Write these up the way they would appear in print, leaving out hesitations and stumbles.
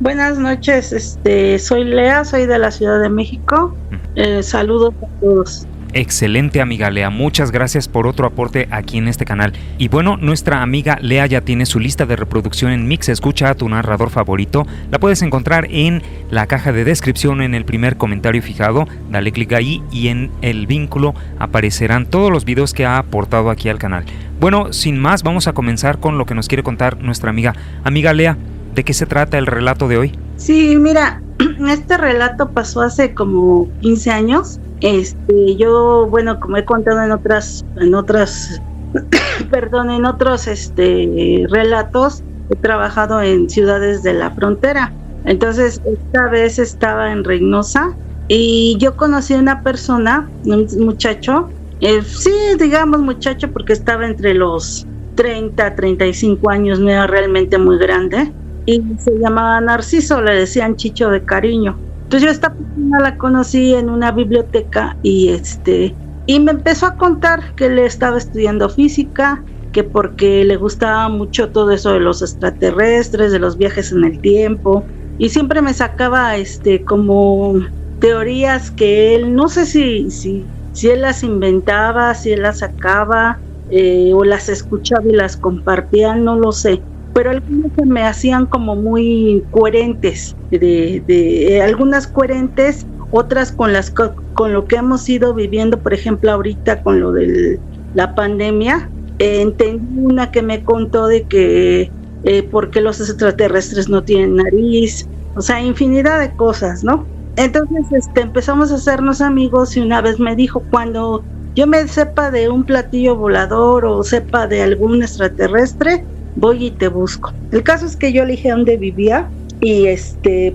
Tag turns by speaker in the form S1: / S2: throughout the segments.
S1: Buenas noches, soy Lea, soy de la Ciudad de México. Saludos a todos.
S2: Excelente, amiga Lea, muchas gracias por otro aporte aquí en este canal. Y bueno, nuestra amiga Lea ya tiene su lista de reproducción en Mix Escucha a tu narrador favorito. La puedes encontrar en la caja de descripción, en el primer comentario fijado. Dale clic ahí y en el vínculo aparecerán todos los videos que ha aportado aquí al canal. Bueno, sin más, vamos a comenzar con lo que nos quiere contar nuestra amiga. Amiga Lea, ¿de qué se trata el relato de hoy?
S1: Sí, mira, este relato pasó hace como 15 años. Yo, bueno, como he contado en otros relatos, he trabajado en ciudades de la frontera. Entonces, esta vez estaba en Reynosa y yo conocí a una persona, un muchacho, sí, digamos muchacho porque estaba entre los 30, 35 años, no era realmente muy grande, y se llamaba Narciso, le decían Chicho de cariño. Entonces yo esta persona la conocí en una biblioteca y me empezó a contar que él estaba estudiando física, que porque le gustaba mucho todo eso de los extraterrestres, de los viajes en el tiempo, y siempre me sacaba como teorías que él, no sé si él las inventaba, si él las sacaba, o las escuchaba y las compartía, no lo sé. Pero algunas se me hacían como muy coherentes, algunas coherentes, otras con lo que hemos ido viviendo, por ejemplo ahorita con lo de la pandemia. Entendí una que me contó de que por qué los extraterrestres no tienen nariz, o sea, infinidad de cosas, ¿no? Entonces empezamos a hacernos amigos y una vez me dijo, cuando yo me sepa de un platillo volador o sepa de algún extraterrestre, voy y te busco. El caso es que yo le dije dónde vivía y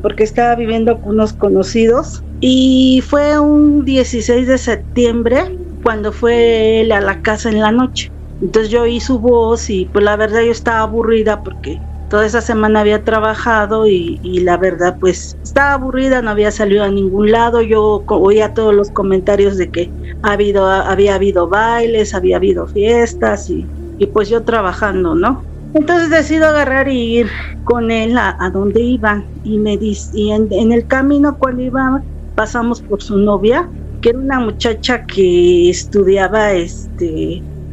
S1: porque estaba viviendo con unos conocidos, y fue un 16 de septiembre cuando fue él a la casa en la noche. Entonces yo oí su voz y pues la verdad yo estaba aburrida porque toda esa semana había trabajado y la verdad pues estaba aburrida, no había salido a ningún lado. Yo oía todos los comentarios de que había habido bailes, había habido fiestas y pues yo trabajando, ¿no? Entonces decido agarrar y ir con él a donde iban, y me dice, y en el camino cuando iba pasamos por su novia, que era una muchacha que estudiaba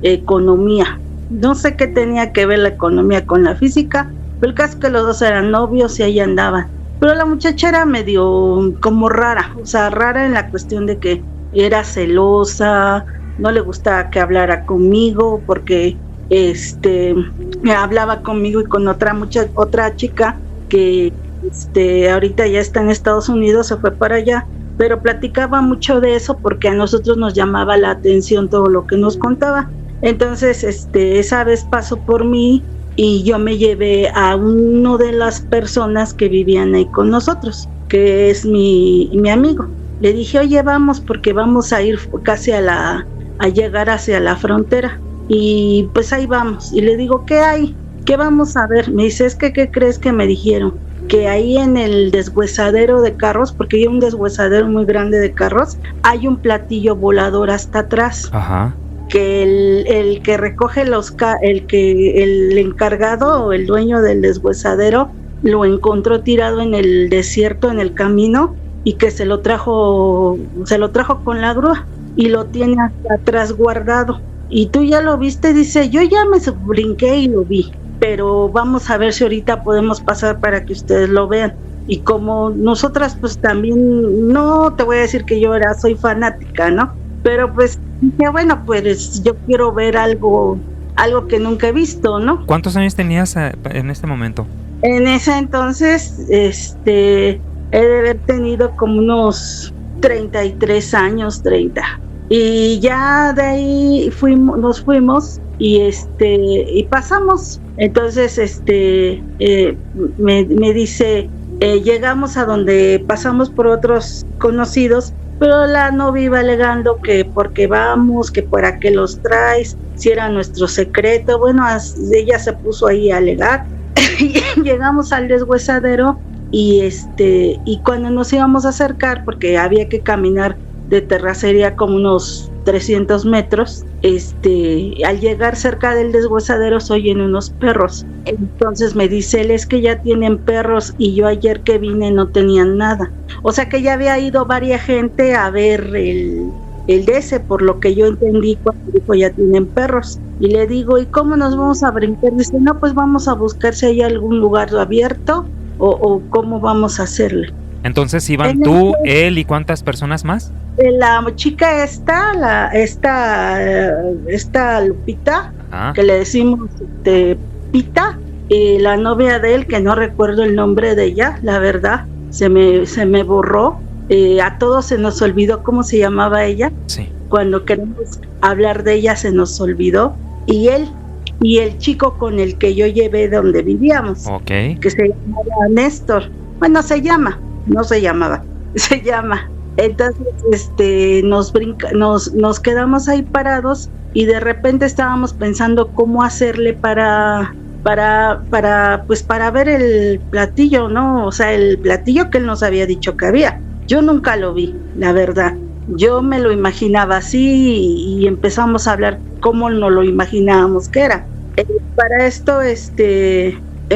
S1: economía. No sé qué tenía que ver la economía con la física, pero el caso es que los dos eran novios y ahí andaban. Pero la muchacha era medio como rara, o sea, rara en la cuestión de que era celosa, no le gustaba que hablara conmigo porque me hablaba conmigo y con otra chica que ahorita ya está en Estados Unidos, se fue para allá, pero platicaba mucho de eso porque a nosotros nos llamaba la atención todo lo que nos contaba. Entonces esa vez pasó por mí y yo me llevé a uno de las personas que vivían ahí con nosotros, que es mi amigo. Le dije, oye, vamos porque vamos a ir casi a llegar hacia la frontera. Y pues ahí vamos, y le digo, ¿qué hay? ¿Qué vamos a ver? Me dice, es que, ¿qué crees que me dijeron? Que ahí en el deshuesadero de carros, porque hay un deshuesadero muy grande de carros, hay un platillo volador hasta atrás.
S2: Ajá.
S1: Que el que recoge el encargado o el dueño del deshuesadero lo encontró tirado en el desierto, en el camino, y que se lo trajo con la grúa y lo tiene hasta atrás guardado. Y tú ya lo viste, dice, yo ya me brinqué y lo vi, pero vamos a ver si ahorita podemos pasar para que ustedes lo vean. Y como nosotras pues también, no te voy a decir que yo soy fanática, ¿no? Pero pues dije, bueno, pues yo quiero ver algo que nunca he visto, ¿no?
S2: ¿Cuántos años tenías en este momento?
S1: En ese entonces, he de haber tenido como unos 33 años, 30. Y ya de ahí nos fuimos y pasamos. Entonces me dice, llegamos a donde pasamos por otros conocidos, pero la novia iba alegando que porque vamos, que para qué los traes, si era nuestro secreto. Bueno, ella se puso ahí a alegar. Llegamos al deshuesadero y cuando nos íbamos a acercar, porque había que caminar de terracería como unos 300 metros, al llegar cerca del deshuesadero se oyen unos perros. Entonces me dice él, es que ya tienen perros y yo ayer que vine no tenían nada. O sea que ya había ido varias gente a ver el DS, por lo que yo entendí cuando dijo ya tienen perros. Y le digo, ¿y cómo nos vamos a brincar? Dice, no, pues vamos a buscar si hay algún lugar abierto o cómo vamos a hacerle.
S2: Entonces iban tú, él y ¿cuántas personas más?
S1: La chica esta Lupita, que le decimos Pita, y la novia de él, que no recuerdo el nombre de ella, la verdad, se me borró. A todos se nos olvidó cómo se llamaba ella.
S2: Sí.
S1: Cuando queremos hablar de ella se nos olvidó. Y él y el chico con el que yo llevé donde vivíamos,
S2: okay,
S1: que se llamaba Néstor. Bueno, no se llamaba. Entonces, nos quedamos ahí parados y de repente estábamos pensando cómo hacerle para ver el platillo, ¿no? O sea, el platillo que él nos había dicho que había. Yo nunca lo vi, la verdad. Yo me lo imaginaba así y empezamos a hablar cómo nos lo imaginábamos que era. Para esto,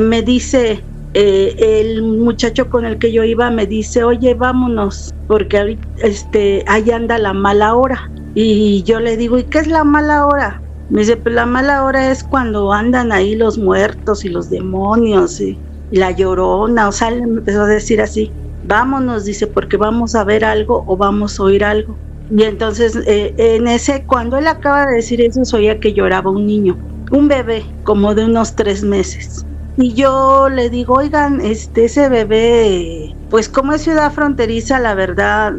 S1: me dice el muchacho con el que yo iba, me dice, oye, vámonos, porque ahorita, ahí anda la mala hora. Y yo le digo, ¿y qué es la mala hora? Me dice, pues la mala hora es cuando andan ahí los muertos y los demonios y la llorona. O sea, él me empezó a decir así, vámonos, dice, porque vamos a ver algo o vamos a oír algo. Y entonces, cuando él acaba de decir eso, se oía que lloraba un niño, un bebé, como de unos 3 meses. Y yo le digo, oigan, ese bebé, pues como es ciudad fronteriza, la verdad,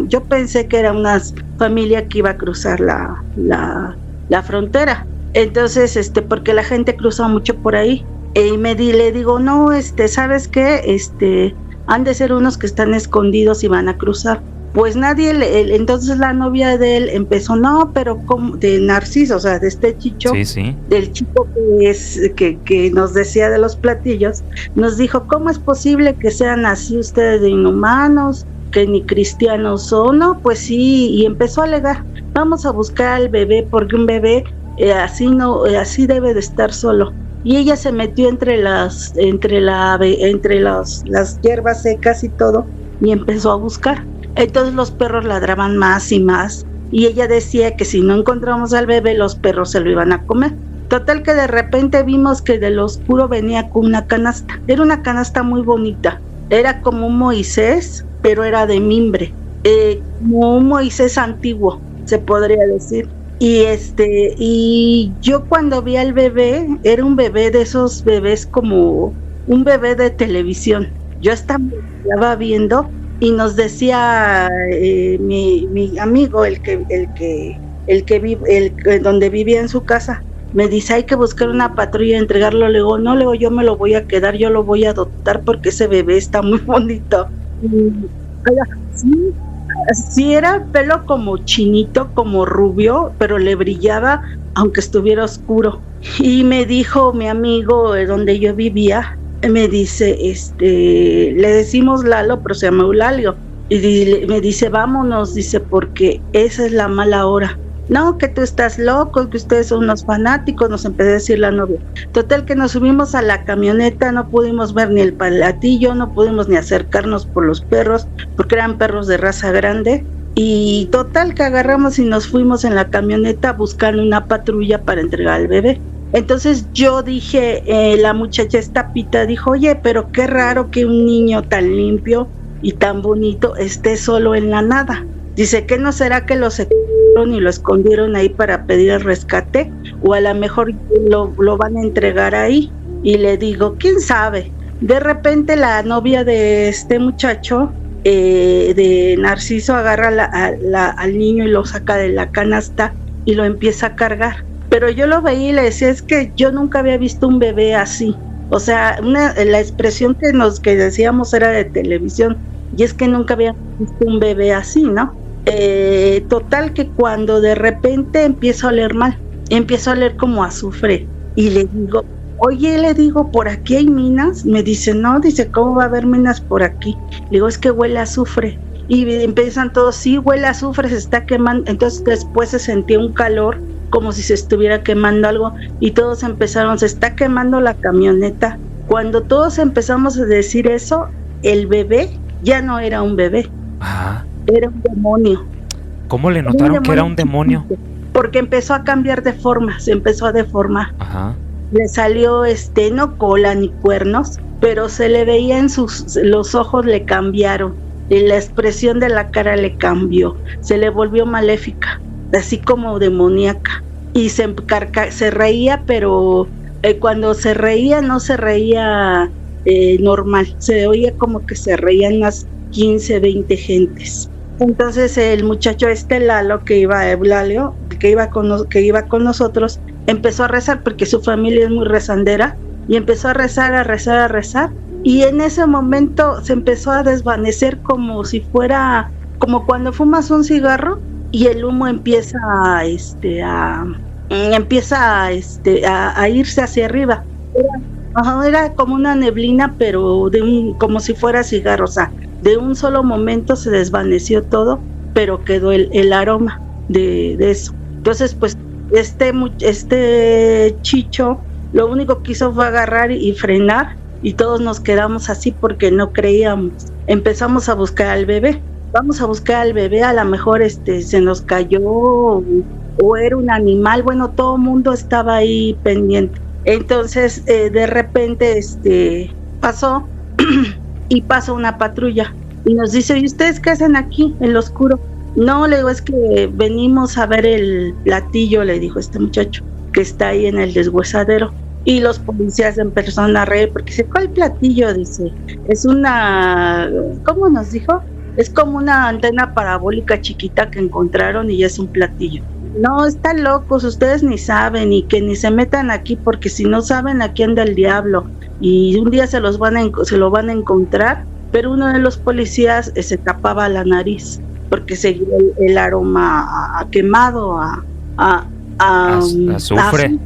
S1: yo pensé que era una familia que iba a cruzar la frontera. Entonces, porque la gente cruza mucho por ahí. Y le digo, no, ¿sabes qué? Han de ser unos que están escondidos y van a cruzar. Pues nadie, entonces la novia de él empezó, no, pero ¿cómo? De Narciso, o sea, de este Chicho,
S2: sí.
S1: Del chico que nos decía de los platillos, nos dijo, ¿cómo es posible que sean así ustedes de inhumanos, que ni cristianos son? No, pues sí, y empezó a alegar, vamos a buscar al bebé, porque un bebé así debe de estar solo. Y ella se metió entre las hierbas secas y todo, y empezó a buscar. Entonces los perros ladraban más y más, y ella decía que si no encontramos al bebé, los perros se lo iban a comer. Total que de repente vimos que de lo oscuro venía con una canasta. Era una canasta muy bonita, era como un Moisés, pero era de mimbre, como un Moisés antiguo, se podría decir. Y yo cuando vi al bebé, era un bebé de esos bebés, como un bebé de televisión. Yo estaba viendo y nos decía mi amigo, donde vivía en su casa, me dice, hay que buscar una patrulla y entregarlo. Le digo, no, yo me lo voy a quedar, yo lo voy a adoptar porque ese bebé está muy bonito. Sí, era pelo como chinito, como rubio, pero le brillaba aunque estuviera oscuro. Y me dijo mi amigo donde yo vivía, me dice, le decimos Lalo, pero se llama Eulalio. Y me dice, vámonos, dice, porque esa es la mala hora. No, que tú estás loco, que ustedes son unos fanáticos, nos empezó a decir la novia. Total que nos subimos a la camioneta, no pudimos ver ni el platillo, no pudimos ni acercarnos por los perros, porque eran perros de raza grande. Y total que agarramos y nos fuimos en la camioneta buscando una patrulla para entregar al bebé. Entonces yo dije, la muchacha esta Pita dijo, oye, pero qué raro que un niño tan limpio y tan bonito esté solo en la nada. Dice, ¿qué no será que lo secuestraron y lo escondieron ahí para pedir el rescate? O a lo mejor lo van a entregar ahí. Y le digo, ¿quién sabe? De repente la novia de este muchacho, de Narciso, agarra al niño y lo saca de la canasta y lo empieza a cargar. Pero yo lo veía y le decía, es que yo nunca había visto un bebé así. O sea, la expresión que decíamos era de televisión, y es que nunca había visto un bebé así, ¿no? Total que cuando de repente empiezo a oler mal, empiezo a oler como azufre, y le digo, oye, ¿por aquí hay minas? Me dice, no, dice, ¿cómo va a haber minas por aquí? Le digo, es que huele a azufre. y empiezan todos, sí, huele a azufre, se está quemando. Entonces después se sentía un calor como si se estuviera quemando algo y todos empezaron, se está quemando la camioneta. Cuando todos empezamos a decir eso, el bebé ya no era un bebé.
S2: Ajá.
S1: Era un demonio.
S2: ¿Cómo le notaron que era un demonio?
S1: Porque empezó a cambiar de forma, se empezó a deformar.
S2: Ajá.
S1: Le salió no cola ni cuernos, pero se le veía los ojos le cambiaron, y la expresión de la cara le cambió, se le volvió maléfica, así como demoníaca, y se reía, pero cuando se reía no se reía normal, se oía como que se reían unas 15, 20 gentes. Entonces el muchacho Lalo, Eulalio, que iba con nosotros, empezó a rezar porque su familia es muy rezandera y empezó a rezar, y en ese momento se empezó a desvanecer como si fuera, como cuando fumas un cigarro y el humo empieza a irse hacia arriba. Era como una neblina, pero como si fuera cigarro, o sea, de un solo momento se desvaneció todo, pero quedó el aroma de eso. Entonces, pues, este Chicho lo único que hizo fue agarrar y frenar, y todos nos quedamos así porque no creíamos. Empezamos a buscar al bebé. Vamos a buscar al bebé, a lo mejor se nos cayó o era un animal. Bueno, todo el mundo estaba ahí pendiente. Entonces, de repente, pasó y pasó una patrulla y nos dice, ¿y ustedes qué hacen aquí en lo oscuro? No, le digo, es que venimos a ver el platillo, le dijo este muchacho, que está ahí en el deshuesadero. Y los policías empezaron a reír porque dice, ¿cuál platillo? Dice, es una, ¿cómo nos dijo? Es como una antena parabólica chiquita que encontraron y es un platillo. No, están locos, ustedes ni saben, y que ni se metan aquí, porque si no saben, aquí anda el diablo y un día se lo van a encontrar. Pero uno de los policías se tapaba la nariz porque seguía el aroma a quemado, a azufre.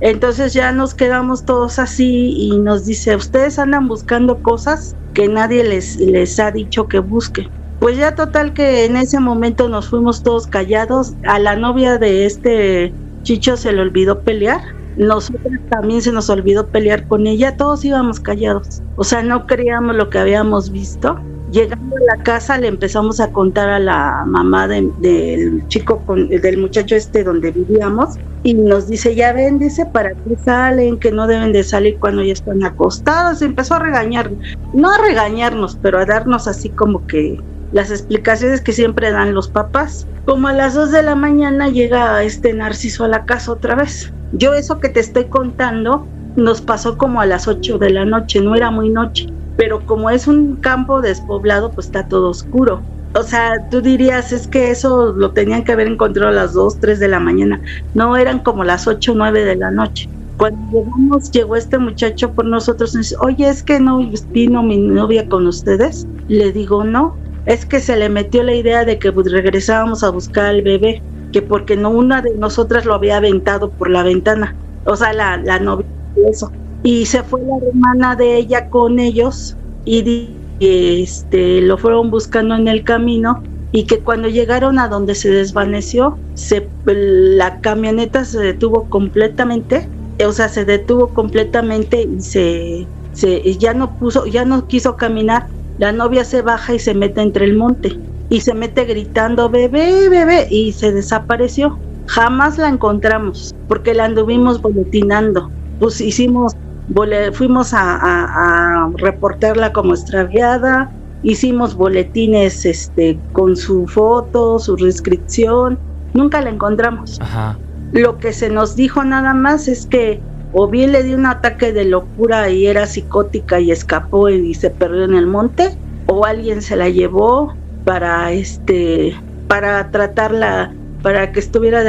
S1: Entonces ya nos quedamos todos así y nos dice, ustedes andan buscando cosas que nadie les ha dicho que busquen. Pues ya total que en ese momento nos fuimos todos callados. A la novia de este Chicho se le olvidó pelear, nosotros también se nos olvidó pelear con ella, todos íbamos callados, o sea, no creíamos lo que habíamos visto. Llegando a la casa le empezamos a contar a la mamá del chico, del muchacho donde vivíamos, y nos dice, ya ven, dice, ¿para qué salen? Que no deben de salir cuando ya están acostados. Empezó a regañarnos, no a regañarnos, pero a darnos así como que las explicaciones que siempre dan los papás. Como a las 2 de la mañana llega Narciso a la casa otra vez. Yo eso que te estoy contando nos pasó como a las 8 de la noche, no era muy noche, pero como es un campo despoblado, pues está todo oscuro. O sea, tú dirías, es que eso lo tenían que haber encontrado a las 2, 3 de la mañana. No, eran como las 8, 9 de la noche. Cuando llegó este muchacho por nosotros y dice, oye, es que no vino mi novia con ustedes. Le digo, no, es que se le metió la idea de que regresábamos a buscar al bebé, que porque no, una de nosotras lo había aventado por la ventana, o sea, la novia, eso. Y se fue la hermana de ella con ellos y lo fueron buscando en el camino, y que cuando llegaron a donde se desvaneció, la camioneta se detuvo completamente, y ya no quiso caminar. La novia se baja y se mete entre el monte y se mete gritando, bebé, bebé, y se desapareció. Jamás la encontramos porque la anduvimos boletinando. Pues fuimos a reportarla como extraviada, hicimos boletines con su foto, su descripción, nunca la encontramos.
S2: Ajá.
S1: Lo que se nos dijo nada más es que o bien le dio un ataque de locura y era psicótica y escapó y se perdió en el monte, o alguien se la llevó para tratarla, para que estuviera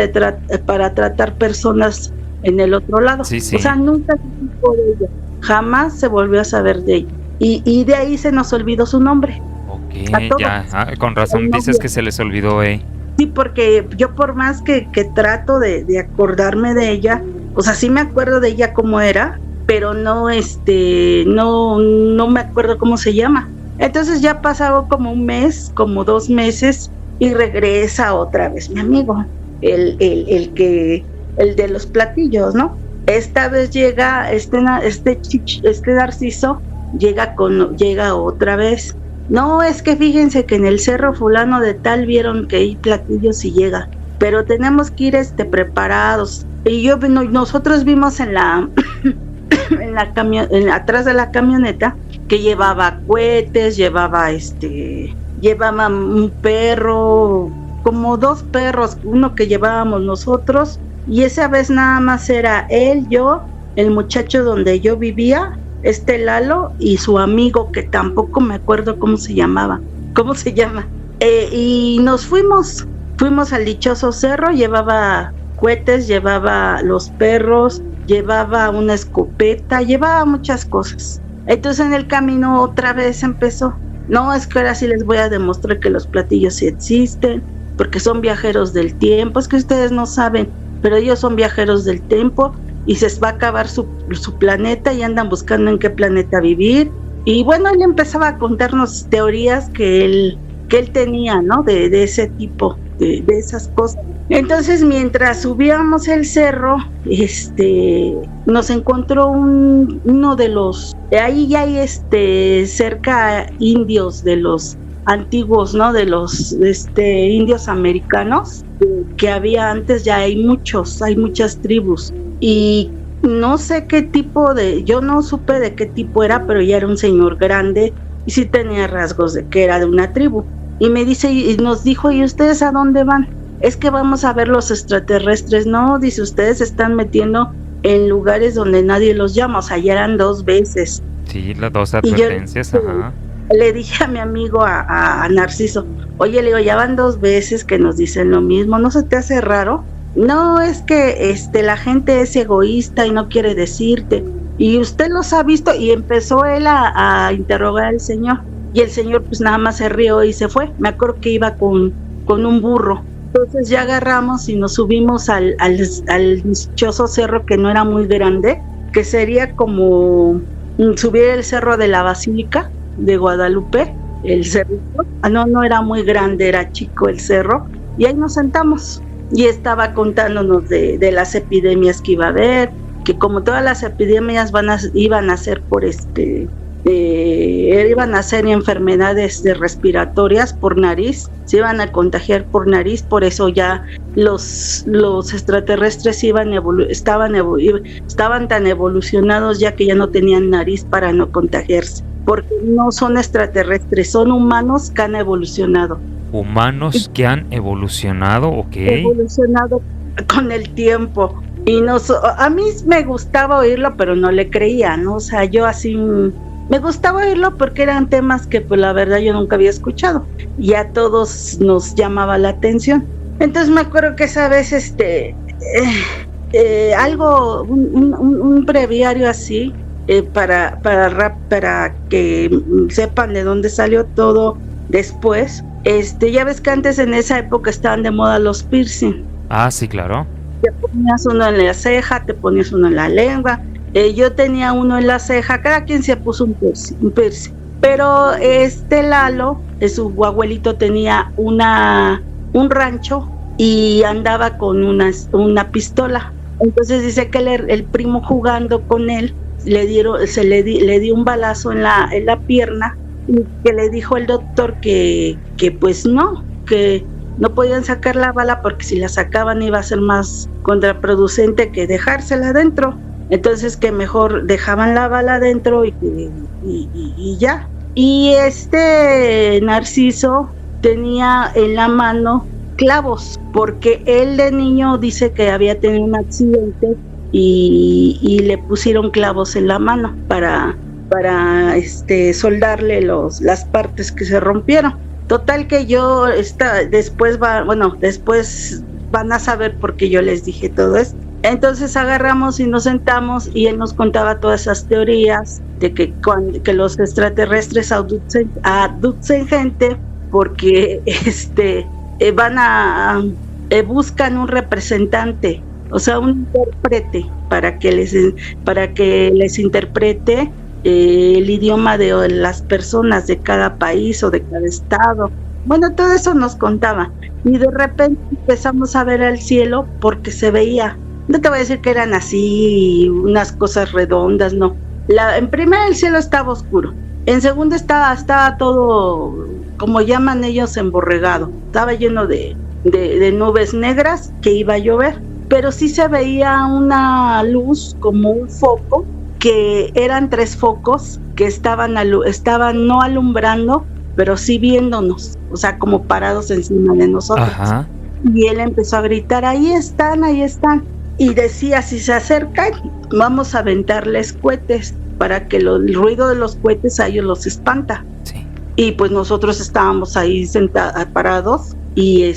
S1: para tratar personas en el otro lado.
S2: Sí, sí.
S1: O sea, nunca se supo de ella, jamás se volvió a saber de ella, y de ahí se nos olvidó su nombre.
S2: Ok, ya, con razón dices que se les olvidó.
S1: Sí, porque yo por más que trato de acordarme de ella, o sea, sí me acuerdo de ella cómo era, pero no me acuerdo cómo se llama. Entonces ya pasaba como un mes, como 2 meses, y regresa otra vez mi amigo, el de los platillos, ¿no? Esta vez llega este Narciso, llega otra vez. No, es que fíjense que en el cerro fulano de tal vieron que hay platillos y llega, pero tenemos que ir preparados. Y nosotros vimos en la atrás de la camioneta que llevaba cohetes, llevaba un perro, como 2 perros, uno que llevábamos nosotros, y esa vez nada más era él, yo, el muchacho donde yo vivía, Lalo, y su amigo, que tampoco me acuerdo cómo se llama, y nos fuimos al dichoso cerro. Llevaba cohetes, llevaba los perros, llevaba una escopeta, llevaba muchas cosas. Entonces en el camino otra vez empezó, no, es que ahora sí les voy a demostrar que los platillos sí existen, porque son viajeros del tiempo. Es que ustedes no saben, pero ellos son viajeros del tiempo y se va a acabar su planeta y andan buscando en qué planeta vivir. Y bueno, él empezaba a contarnos teorías que él tenía, ¿no? De ese tipo, de esas cosas. Entonces, mientras subíamos el cerro, nos encontró uno de los, ahí ya hay cerca indios de los antiguos, ¿no? De los indios americanos que había antes. Ya hay muchas tribus, y no sé qué tipo yo no supe de qué tipo era, pero ya era un señor grande y sí tenía rasgos de que era de una tribu. Y me dice, y nos dijo, ¿y ustedes a dónde van? Es que vamos a ver los extraterrestres. No, dice, ustedes se están metiendo en lugares donde nadie los llama. O sea, ya eran 2 veces.
S2: Sí, las 2 advertencias, ajá.
S1: Le dije a mi amigo, a Narciso, oye, le digo, ya van 2 veces que nos dicen lo mismo, ¿no se te hace raro? No, es que la gente es egoísta y no quiere decirte. Y usted los ha visto. Y empezó él a interrogar al señor. Y el señor pues nada más se rió y se fue. Me acuerdo que iba con un burro. Entonces ya agarramos y nos subimos al dichoso cerro, que no era muy grande, que sería como subir el cerro de la Basílica de Guadalupe, el cerrito. No era muy grande, era chico el cerro. Y ahí nos sentamos. Y estaba contándonos de las epidemias que iba a haber, que como todas las epidemias iban a ser por iban a ser enfermedades respiratorias por nariz, se iban a contagiar por nariz. Por eso ya los extraterrestres estaban tan evolucionados ya que ya no tenían nariz para no contagiarse, porque no son extraterrestres, son humanos que han evolucionado.
S2: Humanos que han evolucionado, ok.
S1: Evolucionado con el tiempo. Y a mí me gustaba oírlo, pero no le creía, ¿no? O sea, yo así me gustaba oírlo porque eran temas que pues la verdad yo nunca había escuchado y a todos nos llamaba la atención. Entonces me acuerdo que esa vez un breviario así para que sepan de dónde salió todo después. Ya ves que antes en esa época estaban de moda los piercing.
S2: Ah, sí, claro.
S1: Te ponías uno en la ceja, te ponías uno en la lengua. Yo tenía uno en la ceja, cada quien se puso un piercing. Pero Lalo, su abuelito, tenía un rancho y andaba con una pistola. Entonces dice que el primo, jugando con él, le dio un balazo en la pierna, y que le dijo el doctor que pues no, que no podían sacar la bala porque si la sacaban iba a ser más contraproducente que dejársela adentro. Entonces que mejor dejaban la bala adentro y ya. Y Narciso tenía en la mano clavos, porque él de niño dice que había tenido un accidente y le pusieron clavos en la mano para soldarle las partes que se rompieron. Total que yo después van a saber por qué yo les dije todo esto. Entonces agarramos y nos sentamos y él nos contaba todas esas teorías de que los extraterrestres abducen gente porque buscan un representante, o sea, un intérprete para que les interprete el idioma de las personas de cada país o de cada estado. Bueno, todo eso nos contaba. Y de repente empezamos a ver el cielo porque se veía. No te voy a decir que eran así, unas cosas redondas, no. En primera el cielo estaba oscuro. En segundo estaba todo, como llaman ellos, emborregado. Estaba lleno de nubes negras que iba a llover. Pero sí se veía una luz como un foco, que eran 3 focos que estaban no alumbrando, pero sí viéndonos, o sea, como parados encima de nosotros.
S2: Ajá.
S1: Y él empezó a gritar, ahí están, ahí están. Y decía, si se acercan, vamos a aventarles cohetes para que el ruido de los cohetes a ellos los espanta.
S2: Sí.
S1: Y pues nosotros estábamos ahí parados y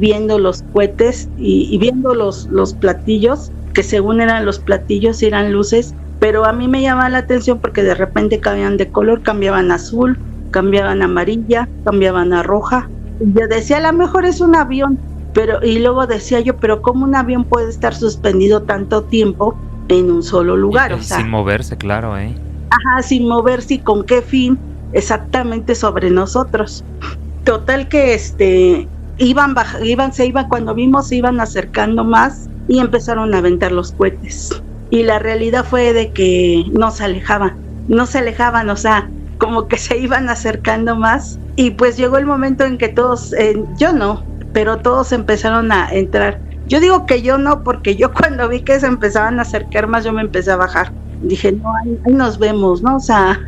S1: viendo los cohetes y viendo los platillos, que según eran los platillos, eran luces, pero a mí me llamaba la atención porque de repente cambiaban de color, cambiaban a azul, cambiaban a amarilla, cambiaban a roja. Y yo decía, a lo mejor es un avión, y luego decía yo, pero ¿cómo un avión puede estar suspendido tanto tiempo en un solo lugar?
S2: O sea, sin moverse, claro,
S1: Ajá, sin moverse, ¿y con qué fin? Exactamente sobre nosotros. Total que cuando vimos se iban acercando más y empezaron a aventar los cohetes. Y la realidad fue de que no se alejaban, o sea, como que se iban acercando más. Y pues llegó el momento en que todos, yo no, pero todos empezaron a entrar. Yo digo que yo no, porque yo cuando vi que se empezaban a acercar más, yo me empecé a bajar. Dije, no, ahí nos vemos, ¿no? O sea,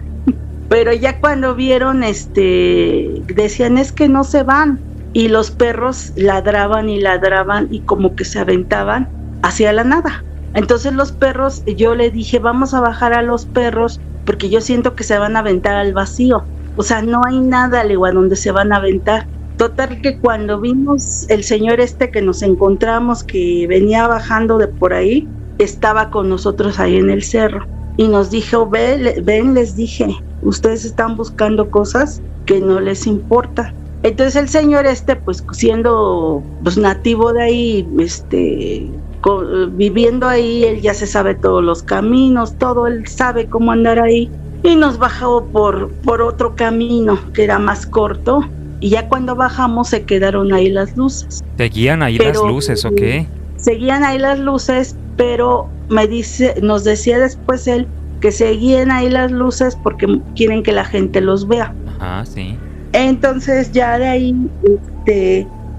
S1: pero ya cuando vieron, decían, es que no se van. Y los perros ladraban y como que se aventaban hacia la nada. Entonces los perros, yo le dije, vamos a bajar a los perros, porque yo siento que se van a aventar al vacío. O sea, no hay nada, le digo, a donde se van a aventar. Total que cuando vimos el señor que nos encontramos, que venía bajando de por ahí, estaba con nosotros ahí en el cerro. Y nos dijo, ven, les dije, ustedes están buscando cosas que no les importa. Entonces el señor pues siendo pues nativo de ahí, viviendo ahí, él ya se sabe todos los caminos, todo, él sabe cómo andar ahí. Y nos bajó por otro camino que era más corto. Y ya cuando bajamos se quedaron ahí las luces.
S2: ¿Seguían ahí las luces o qué?
S1: Seguían ahí las luces, pero nos decía después él que seguían ahí las luces porque quieren que la gente los vea.
S2: Ajá, sí.
S1: Entonces ya de ahí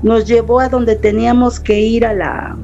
S1: nos llevó a donde teníamos que ir a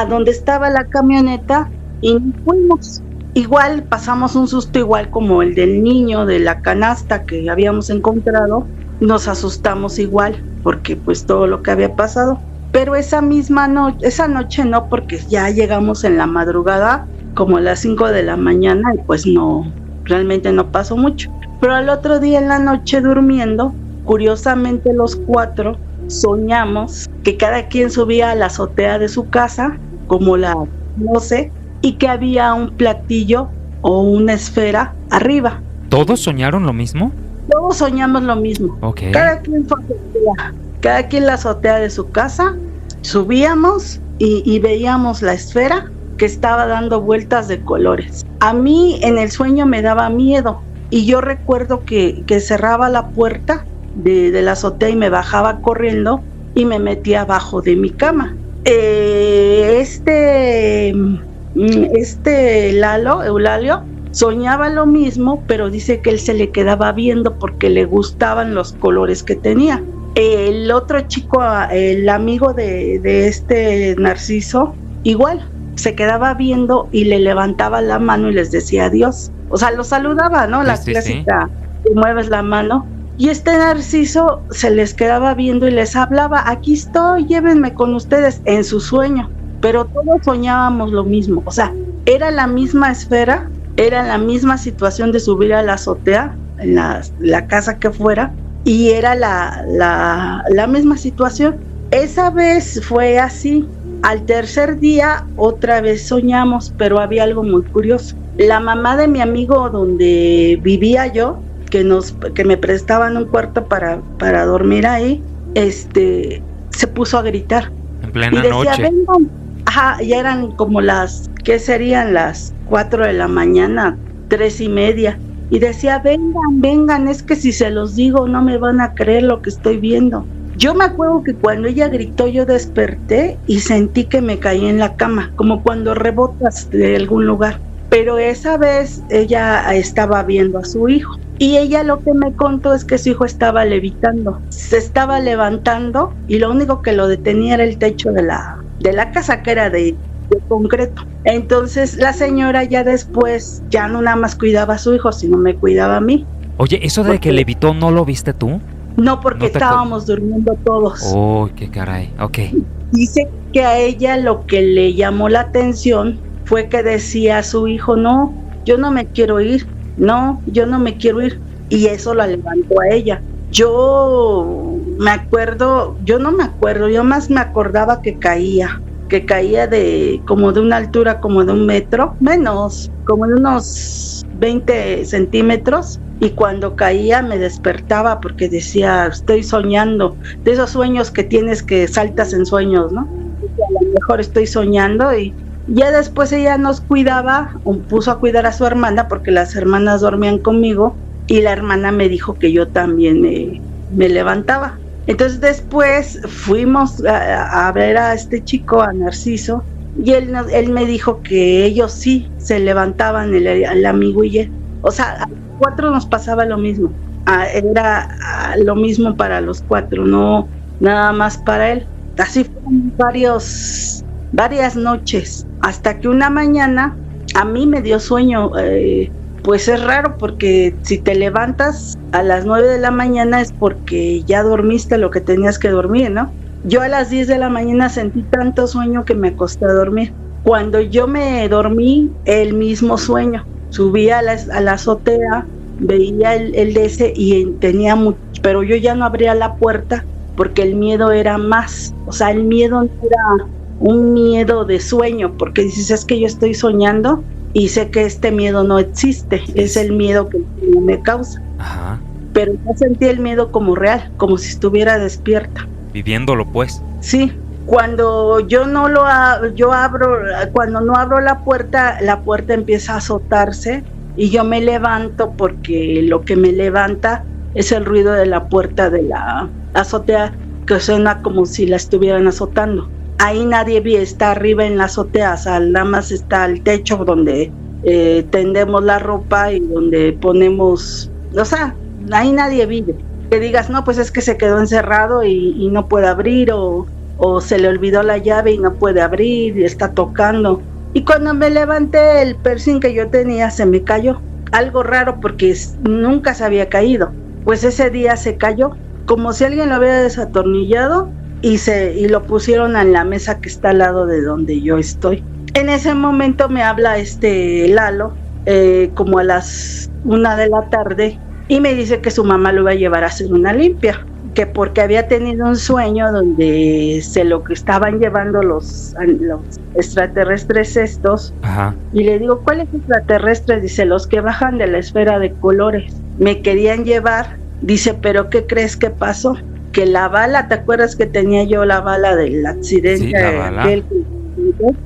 S1: donde estaba la camioneta y fuimos. Igual pasamos un susto igual como el del niño de la canasta que habíamos encontrado. Nos asustamos igual porque pues todo lo que había pasado. Pero esa noche no, porque ya llegamos en la madrugada como a las 5 de la mañana y pues no, realmente no pasó mucho. Pero al otro día en la noche durmiendo, curiosamente los 4 soñamos que cada quien subía a la azotea de su casa, como no sé, y que había un platillo o una esfera arriba.
S2: ¿Todos soñaron lo mismo?
S1: Todos soñamos lo mismo.
S2: Okay.
S1: Cada quien la azotea de su casa, subíamos y veíamos la esfera que estaba dando vueltas de colores. A mí en el sueño me daba miedo y yo recuerdo que cerraba la puerta de la azotea y me bajaba corriendo y me metía abajo de mi cama. Eulalio, soñaba lo mismo, pero dice que él se le quedaba viendo porque le gustaban los colores que tenía. El otro chico, el amigo de Narciso, igual, se quedaba viendo y le levantaba la mano y les decía adiós. O sea, lo saludaba, ¿no? La clásica, que mueves la mano. Y Narciso se les quedaba viendo y les hablaba, aquí estoy, llévenme con ustedes, en su sueño. Pero todos soñábamos lo mismo, o sea, era la misma esfera, era la misma situación de subir a la azotea, en la casa que fuera, y era la misma situación. Esa vez fue así. Al tercer día otra vez soñamos, pero había algo muy curioso. La mamá de mi amigo donde vivía yo, que me prestaban un cuarto para dormir ahí, se puso a gritar.
S2: En plena
S1: y decía,
S2: noche.
S1: Vengan. Ajá, ya eran como ¿qué serían? Las 4 de la mañana, 3:30. Y decía, vengan, es que si se los digo no me van a creer lo que estoy viendo. Yo me acuerdo que cuando ella gritó yo desperté y sentí que me caí en la cama, como cuando rebotas de algún lugar. Pero esa vez ella estaba viendo a su hijo y ella lo que me contó es que su hijo estaba levitando, se estaba levantando y lo único que lo detenía era el techo de la casa, que era de concreto. Entonces la señora ya después ya no nada más cuidaba a su hijo, sino me cuidaba a mí.
S2: Oye, ¿eso de que levitó no lo viste tú?
S1: No, porque estábamos durmiendo todos.
S2: Oh, qué caray, ok.
S1: Dice que a ella lo que le llamó la atención fue que decía a su hijo, no, yo no me quiero ir, y eso la levantó a ella. Yo no me acuerdo, yo más me acordaba que caía de como de una altura como de 1 metro, menos, como de unos 20 centímetros, y cuando caía me despertaba porque decía, estoy soñando, de esos sueños que tienes que saltas en sueños, ¿no? A lo mejor estoy soñando. Y ya después ella nos cuidaba, puso a cuidar a su hermana porque las hermanas dormían conmigo y la hermana me dijo que yo también me levantaba. Entonces después fuimos a ver a este chico, a Narciso, y él me dijo que ellos sí se levantaban, el amigo y él. O sea, a los 4 nos pasaba lo mismo. Era lo mismo para los 4, no nada más para él. Así fueron varias noches, hasta que una mañana a mí me dio sueño. Pues es raro porque si te levantas a las 9 de la mañana es porque ya dormiste lo que tenías que dormir, ¿no? Yo a las 10 de la mañana sentí tanto sueño que me acosté a dormir. Cuando yo me dormí, el mismo sueño. Subí a la azotea, veía el DC y tenía mucho, pero yo ya no abría la puerta porque el miedo era más. O sea, el miedo no era un miedo de sueño, porque dices, es que yo estoy soñando y sé que este miedo no existe, es el miedo que me causa.
S2: Ajá.
S1: Pero yo sentí el miedo como real, como si estuviera despierta.
S2: Viviéndolo, pues.
S1: Sí, cuando cuando no abro la puerta empieza a azotarse y yo me levanto porque lo que me levanta es el ruido de la puerta de la azotea, que suena como si la estuvieran azotando. Ahí nadie vive, está arriba en la azotea, o sea, nada más está el techo donde tendemos la ropa y donde ponemos, o sea, ahí nadie vive. Que digas, no, pues es que se quedó encerrado y no puede abrir, o se le olvidó la llave y no puede abrir y está tocando. Y cuando me levanté, el piercing que yo tenía se me cayó. Algo raro porque nunca se había caído. Pues ese día se cayó, como si alguien lo hubiera desatornillado y lo pusieron en la mesa que está al lado de donde yo estoy. En ese momento me habla Lalo, como a las 1 de la tarde, y me dice que su mamá lo iba a llevar a hacer una limpia, que porque había tenido un sueño donde lo que estaban llevando los extraterrestres estos. Ajá. Y le digo, ¿cuáles extraterrestres? Dice, los que bajan de la esfera de colores. Me querían llevar, dice, pero ¿qué crees que pasó? Que la bala, ¿te acuerdas que tenía yo la bala del accidente? Sí, la bala.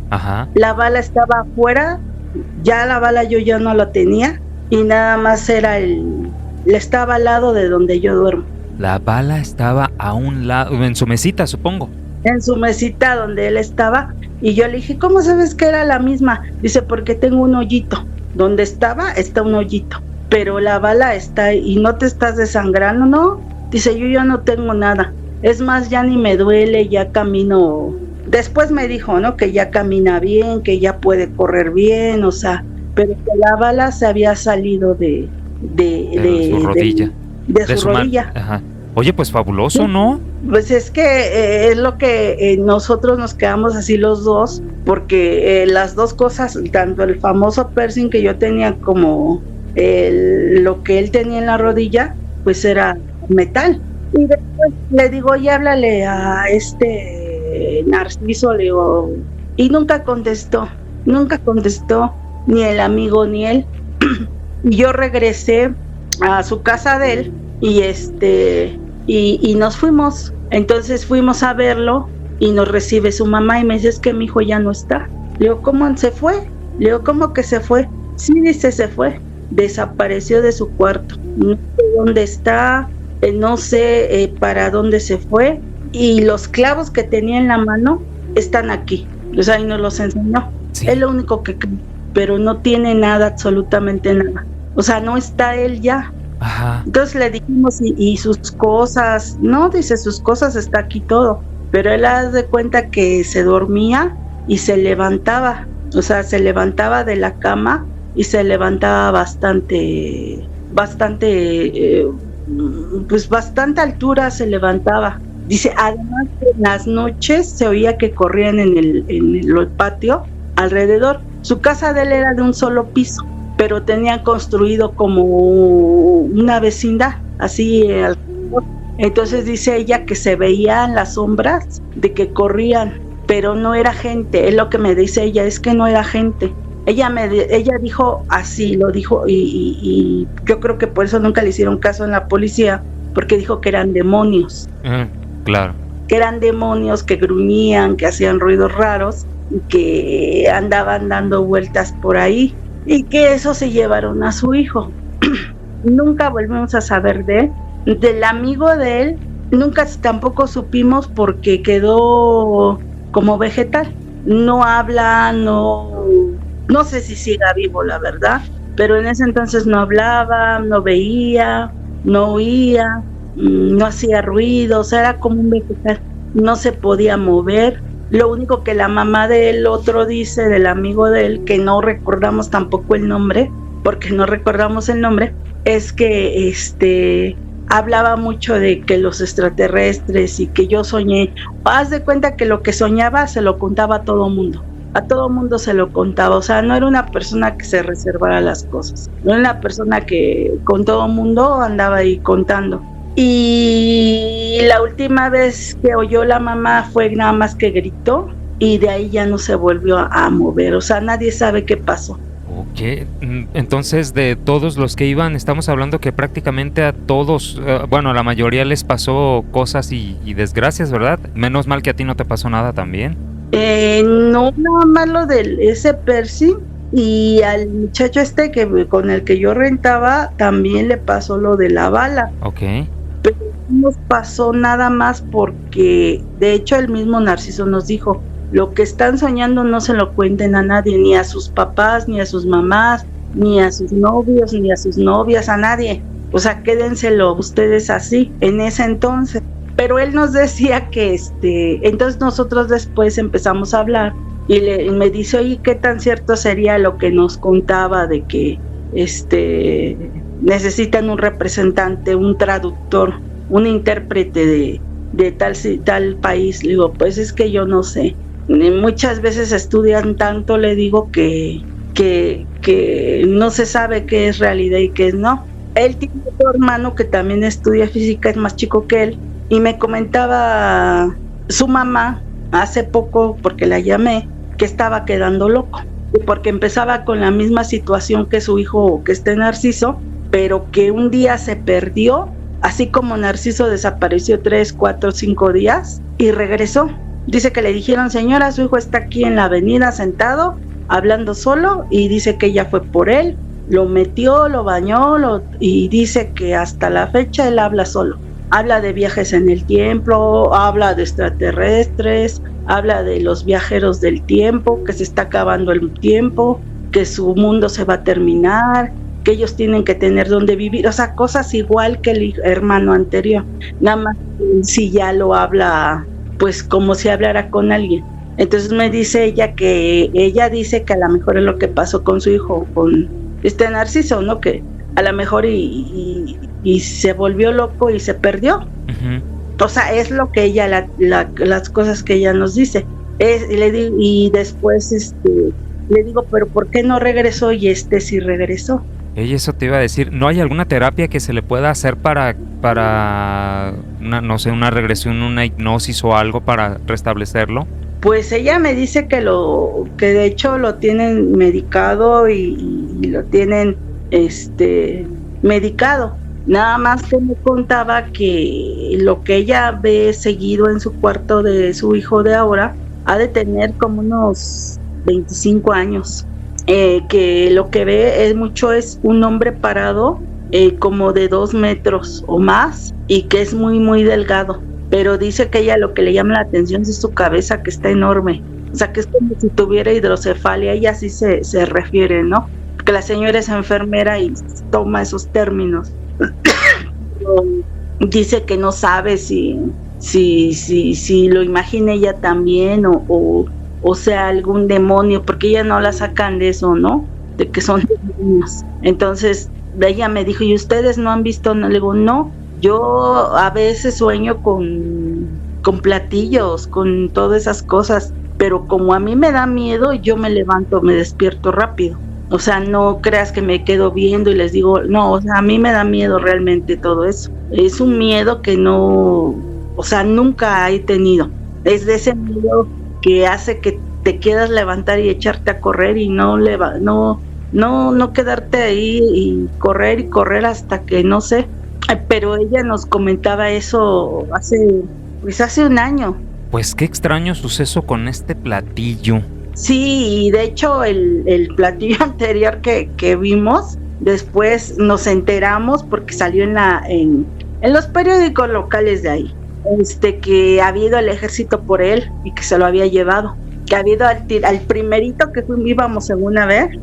S1: Ajá. La bala estaba afuera, ya la bala yo ya no la tenía y nada más estaba al lado de donde yo duermo.
S2: La bala estaba a un lado, en su mesita, supongo.
S1: En su mesita donde él estaba, y yo le dije, ¿cómo sabes que era la misma? Dice, porque tengo un hoyito. Donde está un hoyito, pero la bala está y no te estás desangrando, ¿no? Dice, yo ya no tengo nada. Es más, ya ni me duele, ya camino. Después me dijo, ¿no? Que ya camina bien, que ya puede correr bien, o sea, pero que la bala se había salido de
S2: su rodilla.
S1: De su rodilla.
S2: Ajá. Oye, pues fabuloso, ¿no?
S1: Pues es que es lo que nosotros nos quedamos así los dos, porque las dos cosas, tanto el famoso piercing que yo tenía como lo que él tenía en la rodilla, pues era metal. Y después le digo, oye, háblale a Narciso, le digo, y nunca contestó, ni el amigo ni él. Y yo regresé a su casa de él y nos fuimos. Entonces fuimos a verlo y nos recibe su mamá y me dice, es que mi hijo ya no está. Le digo, ¿cómo se fue? Le digo, ¿cómo que se fue? Sí, dice, se fue. desapareció de su cuarto. No sé dónde está, no sé para dónde se fue, y los clavos que tenía en la mano están aquí, o sea, y nos los enseñó.
S2: Sí.
S1: Es lo único que creo, pero no tiene nada, absolutamente nada. O sea, no está él ya.
S2: Ajá.
S1: Entonces le dijimos, y sus cosas, no, dice, sus cosas está aquí todo, pero él hace de cuenta que se dormía y se levantaba, o sea, se levantaba de la cama y se levantaba bastante, pues bastante altura se levantaba. Dice, además en las noches se oía que corrían en el patio alrededor. Su casa de él era de un solo piso, pero tenían construido como una vecindad, así alrededor. Entonces dice ella que se veían las sombras de que corrían, pero no era gente. Es lo que me dice ella, es que no era gente. Ella dijo así, lo dijo, y yo creo que por eso nunca le hicieron caso en la policía, porque dijo que eran demonios.
S2: Claro.
S1: Que eran demonios que gruñían, que hacían ruidos raros y que andaban dando vueltas por ahí, y que eso se llevaron a su hijo. Nunca volvimos a saber de él. Del amigo de él nunca tampoco supimos, porque quedó como vegetal. No habla, no sé si siga vivo, la verdad, pero en ese entonces no hablaba, no veía, no oía, no hacía ruido, o sea, era como un vegetal, no se podía mover. Lo único que la mamá del otro dice, del amigo de él, que no recordamos tampoco el nombre, porque no recordamos el nombre, es que hablaba mucho de que los extraterrestres y que yo soñé. Haz de cuenta que lo que soñaba se lo contaba a todo mundo. A todo mundo se lo contaba, o sea, no era una persona que se reservara las cosas, no era una persona que con todo mundo andaba ahí contando. Y la última vez que oyó la mamá fue nada más que gritó, y de ahí ya no se volvió a mover, o sea, nadie sabe qué pasó.
S2: Ok, entonces de todos los que iban, estamos hablando que prácticamente a todos, bueno, a la mayoría les pasó cosas y desgracias, ¿verdad? Menos mal que a ti no te pasó nada también.
S1: No, nada más lo del ese Percy, y al muchacho que con el que yo rentaba también le pasó lo de la bala.
S2: Ok.
S1: Pero no nos pasó nada más, porque de hecho el mismo Narciso nos dijo, lo que están soñando no se lo cuenten a nadie, ni a sus papás, ni a sus mamás, ni a sus novios, ni a sus novias, a nadie. O sea, quédenselo ustedes así, en ese entonces. Pero él nos decía que entonces nosotros después empezamos a hablar, y me dice, oye, ¿qué tan cierto sería lo que nos contaba de que necesitan un representante, un traductor, un intérprete de tal país? Le digo, pues es que yo no sé. Muchas veces estudian tanto, le digo, que no se sabe qué es realidad y qué es no. Él tiene otro hermano que también estudia física, es más chico que él, y me comentaba su mamá hace poco, porque la llamé, que estaba quedando loco, porque empezaba con la misma situación que su hijo, que Narciso, pero que un día se perdió, así como Narciso desapareció 3, 4, 5 días y regresó. Dice que le dijeron, señora, su hijo está aquí en la avenida sentado, hablando solo, y dice que ella fue por él, lo metió, lo bañó, y dice que hasta la fecha él habla solo. Habla de viajes en el tiempo, habla de extraterrestres, habla de los viajeros del tiempo, que se está acabando el tiempo, que su mundo se va a terminar, que ellos tienen que tener donde vivir, o sea, cosas igual que el hermano anterior, nada más si ya lo habla, pues como si hablara con alguien. Entonces me dice ella que ella dice que a lo mejor es lo que pasó con su hijo, con Narciso, ¿no? Que a lo mejor y se volvió loco y se perdió. Uh-huh. O sea, es lo que ella, las cosas que ella nos dice. Y después le digo, pero ¿por qué no regresó? Y sí regresó.
S2: Y eso te iba a decir, ¿no hay alguna terapia que se le pueda hacer para una regresión, una hipnosis o algo para restablecerlo?
S1: Pues ella me dice que de hecho lo tienen medicado y lo tienen medicado. Nada más que me contaba que lo que ella ve seguido en su cuarto de su hijo de ahora ha de tener como unos 25 años. que lo que ve es un hombre parado como de 2 metros o más y que es muy muy delgado, pero dice que ella lo que le llama la atención es su cabeza, que está enorme, o sea que es como si tuviera hidrocefalia, ella así se refiere, ¿no? Porque la señora es enfermera y toma esos términos. Dice que no sabe si lo imagina ella también o sea algún demonio, porque ella no la sacan de eso, ¿no? De que son demonios. Entonces ella me dijo, ¿y ustedes no han visto? No, le digo, no, yo a veces sueño con platillos, con todas esas cosas, pero como a mí me da miedo, yo me levanto, me despierto rápido. O sea, no creas que me quedo viendo y les digo, no, o sea, a mí me da miedo realmente todo eso. Es un miedo que no, o sea, nunca he tenido. Es de ese miedo que hace que te quieras levantar y echarte a correr y no quedarte ahí y correr hasta que no sé. Pero ella nos comentaba eso hace un año.
S2: Pues qué extraño suceso con este platillo.
S1: Sí, y de hecho el platillo anterior que vimos, después nos enteramos porque salió en los periódicos locales de ahí, que había ido el ejército por él y que se lo había llevado, que había ido al primerito que íbamos según a ver,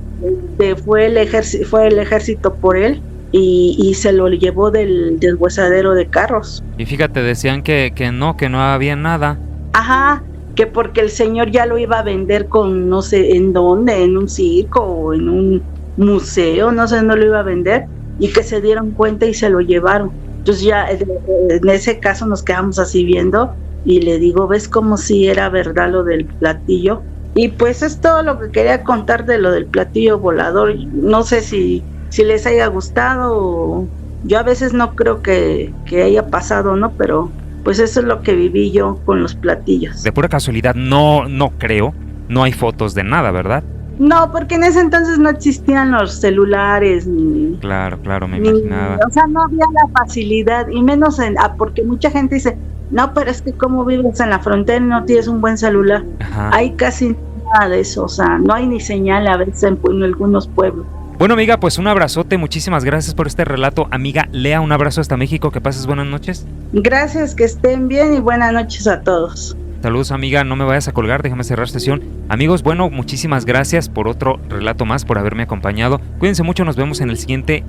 S1: fue el ejército por él y se lo llevó del deshuesadero de carros.
S2: Y fíjate, decían que no había nada.
S1: Ajá, que porque el señor ya lo iba a vender con no sé en dónde, en un circo o en un museo, no sé, no lo iba a vender, y que se dieron cuenta y se lo llevaron. Entonces ya en ese caso nos quedamos así viendo y le digo, ¿ves como si era verdad lo del platillo? Y pues es todo lo que quería contar de lo del platillo volador. No sé si les haya gustado, o yo a veces no creo que haya pasado, ¿no? Pero pues eso es lo que viví yo con los platillos.
S2: De pura casualidad, no creo, no hay fotos de nada, ¿verdad?
S1: No, porque en ese entonces no existían los celulares ni...
S2: Claro, me imaginaba.
S1: O sea, no había la facilidad, y menos porque mucha gente dice, no, pero es que como vives en la frontera y no tienes un buen celular.
S2: Ajá.
S1: Hay casi nada de eso, o sea, no hay ni señal a veces en algunos pueblos.
S2: Bueno, amiga, pues un abrazote, muchísimas gracias por este relato. Amiga Lea, un abrazo hasta México, que pases buenas noches.
S1: Gracias, que estén bien y buenas noches a todos.
S2: Saludos, amiga, no me vayas a colgar, déjame cerrar sesión. Amigos, bueno, muchísimas gracias por otro relato más, por haberme acompañado. Cuídense mucho, nos vemos en el siguiente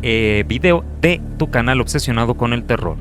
S2: video de tu canal Obsesionado con el Terror.